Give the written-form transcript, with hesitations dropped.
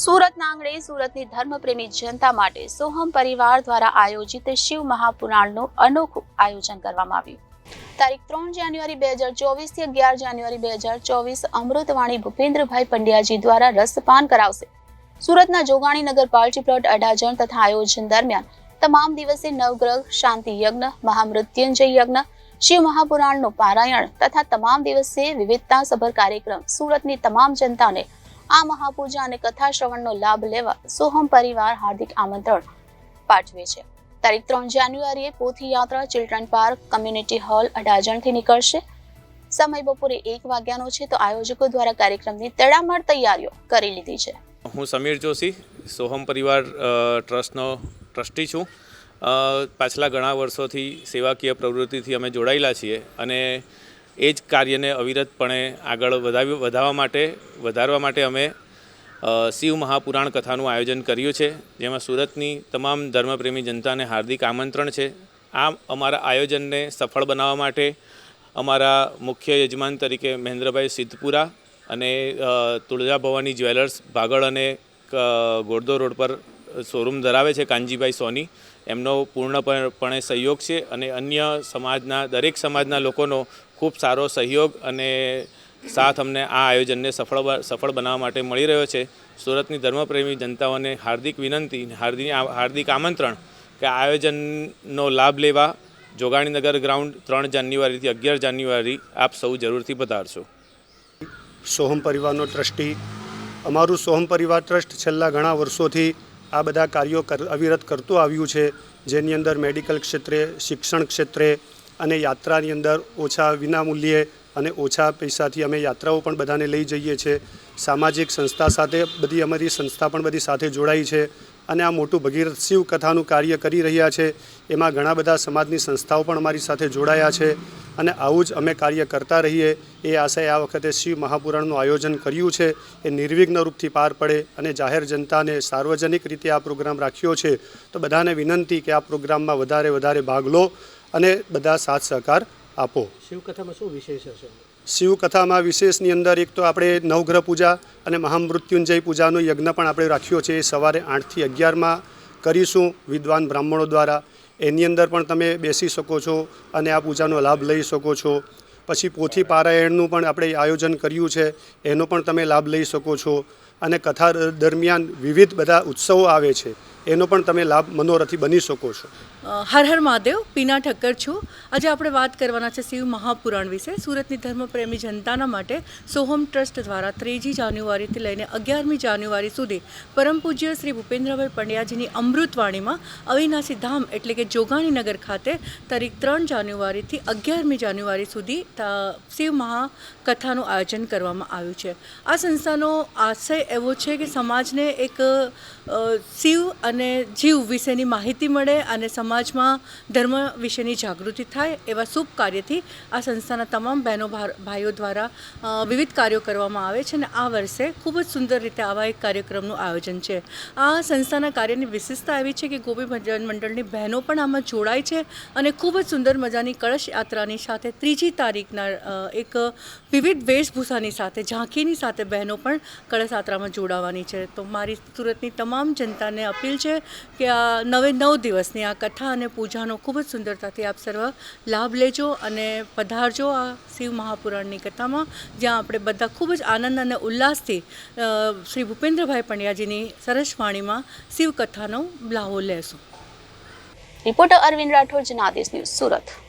સુરતના આંગણે સુરતની ધર્મપ્રેમી જનતા માટે સોહમ પરિવાર દ્વારા આયોજિત શિવ મહાપુરાણનું અનોખું આયોજન કરવામાં આવ્યું. તારીખ 3 જાન્યુઆરી 2024 થી 11 જાન્યુઆરી 2024 અમૃતવાણી ભૂપેન્દ્રભાઈ પંડ્યાજી દ્વારા રસપાન કરાવશે. સુરતના જોગાણીનગર પાર્ટી પ્લોટ અડાજણ તથા આયોજન દરમિયાન તમામ દિવસે નવગ્રહ શાંતિ યજ્ઞ, મહામૃત્યુંજય યજ્ઞ, શિવ મહાપુરાણનું પારાયણ તથા તમામ દિવસે વિવિધતાસભર કાર્યક્રમ સુરતની તમામ જનતાને આ મહાપૂજા અને કથા શ્રવણનો લાભ લેવા સોહમ પરિવાર હાર્દિક આમંત્રણ પાઠવે છે. તારીખ 3 જાન્યુઆરીએ પોથી યાત્રા ચિલ્ડ્રન પાર્ક કમ્યુનિટી હોલ અડાજણથી નીકળશે. સમય બપોરે 1 વાગ્યાનો છે. તો આયોજકો દ્વારા કાર્યક્રમની તડામાર તૈયારીઓ કરી લીધી છે. હું સમીર જોશી સોહમ પરિવાર ટ્રસ્ટનો ટ્રસ્ટી છું. પાછલા ઘણા વર્ષોથી સેવાકીય પ્રવૃત્તિથી અમે જોડાયેલા છીએ અને એ જ કાર્યને અવિરતપણે આગળ વધારવા માટે અમે શિવ મહાપુરાણ કથાનું આયોજન કર્યું છે, જેમાં સુરતની તમામ ધર્મપ્રેમી જનતાને હાર્દિક આમંત્રણ છે. આ અમારા આયોજનને સફળ બનાવવા માટે અમારા મુખ્ય યજમાન તરીકે મહેન્દ્રભાઈ સિદ્ધપુરા અને તુળજા ભવાની જ્વેલર્સ ભાગળ અને ગોરદો રોડ પર શોરૂમ ધરાવે છે કાનજીભાઈ સોની, એમનો પૂર્ણપણે સહયોગ છે અને અન્ય દરેક સમાજના લોકોનો ખૂબ સારો સહયોગ અને સાથ અમને આ આયોજનને સફળ બનાવવા માટે મળી રહ્યો છે. સુરતની ધર્મપ્રેમી જનતાઓને હાર્દિક વિનંતી, હાર્દિક આમંત્રણ કે આ આયોજનનો લાભ લેવા જોગાણીનગર ગ્રાઉન્ડ 3 જાન્યુઆરીથી 11 જાન્યુઆરી આપ સૌ જરૂરથી પધારશો. સોહમ પરિવારનો ટ્રસ્ટી. અમારું સોહમ પરિવાર ટ્રસ્ટ છેલ્લા ઘણા વર્ષોથી આ બધા કાર્યો અવિરત કરતું આવ્યું છે, જેની અંદર મેડિકલ ક્ષેત્રે, શિક્ષણ ક્ષેત્રે અને યાત્રાની અંદર ઓછા વિનામૂલ્યે અને ઓછા પૈસાથી અમે યાત્રાઓ પણ બધાને લઈ જઈએ છીએ. સામાજિક સંસ્થા સાથે અમારી સંસ્થા પણ બધી સાથે જોડાઈ છે અને આ મોટું ભગીરથ શિવ કથાનું કાર્ય કરી રહ્યા છે. એમાં ઘણા બધા સમાજની સંસ્થાઓ પણ અમારી સાથે જોડાયા છે અને આવું જ અમે કાર્ય કરતા રહીએ એ આશય આ વખતે શિવ મહાપુરાણનું આયોજન કર્યું છે. એ નિર્વિઘ્ન રૂપથી પાર પડે અને જાહેર જનતાને સાર્વજનિક રીતે આ પ્રોગ્રામ રાખ્યો છે, તો બધાને વિનંતી કે આ પ્રોગ્રામમાં વધારે ભાગ લો અને બધા સાથ સહકાર આપો. શિવકથામાં શું વિશેષ હશે? શિવકથામાં વિશેષની અંદર એક તો આપણે નવગ્રહ પૂજા અને મહામૃત્યુંજય પૂજાનો યજ્ઞ પણ આપણે રાખ્યો છે. એ સવારે 8 થી 11 કરીશું વિદ્વાન બ્રાહ્મણો દ્વારા. એની અંદર પણ તમે બેસી શકો છો અને આ પૂજાનો લાભ લઈ શકો છો. પછી પોથી પારાયણનું પણ આપણે આયોજન કર્યું છે, એનો પણ તમે લાભ લઈ શકો છો. અને કથા દરમિયાન વિવિધ બધા ઉત્સવો આવે છે, એનો પણ તમે લાભ મનોરથી બની શકો છો. હર હર મહાદેવ. પીના ઠક્કર છું. આજે આપણે વાત કરવાના છે શિવ મહાપુરાણ વિશે. સુરતની ધર્મપ્રેમી જનતાના માટે સોહમ ટ્રસ્ટ દ્વારા 3 જાન્યુઆરીથી લઈને 11મી જાન્યુઆરી સુધી પરમ પૂજ્ય શ્રી ભૂપેન્દ્રભાઈ પંડ્યાજીની અમૃતવાણીમાં અવિનાશી ધામ એટલે કે જોગાણીનગર ખાતે તારીખ 3 જાન્યુઆરીથી 11મી જાન્યુઆરી સુધી શિવ મહાકથાનું આયોજન કરવામાં આવ્યું છે. આ સંસ્થાનો આશય એવો છે કે સમાજને એક શિવ અને જીવ વિશેની માહિતી મળે અને સમાજમાં ધર્મ વિશેની જાગૃતિ થાય એવા શુભ કાર્યથી આ સંસ્થાના તમામ બહેનો ભાઈઓ દ્વારા વિવિધ કાર્યો કરવામાં આવે છે અને આ વર્ષે ખૂબ જ સુંદર રીતે આવા એક કાર્યક્રમનું આયોજન છે. આ સંસ્થાના કાર્યની વિશેષતા એવી છે કે ગોપી ભજન મંડળની બહેનો પણ આમાં જોડાય છે અને ખૂબ જ સુંદર મજાની કળશ યાત્રાની સાથે 3જી તારીખના એક વિવિધ વેશભૂષાની સાથે ઝાંખીની સાથે બહેનો પણ કળશ યાત્રામાં જોડાવાની છે. તો મારી સુરતની તમામ જનતાને અપીલ છે કે આ 9 દિવસની આ કથા અને પૂજાનો ખૂબ જ સુંદરતાથી આપ સર્વ લાભ લેજો અને પધારજો આ શિવ મહાપુરાણની કથામાં, જ્યાં આપણે બધા ખૂબ જ આનંદ અને ઉલ્લાસથી શ્રી ભૂપેન્દ્રભાઈ પંડ્યાજીની સરસ વાણીમાં શિવ કથાનો લાહો લેશું. Reporter Arvind Rathod, Janadesh news, Surat.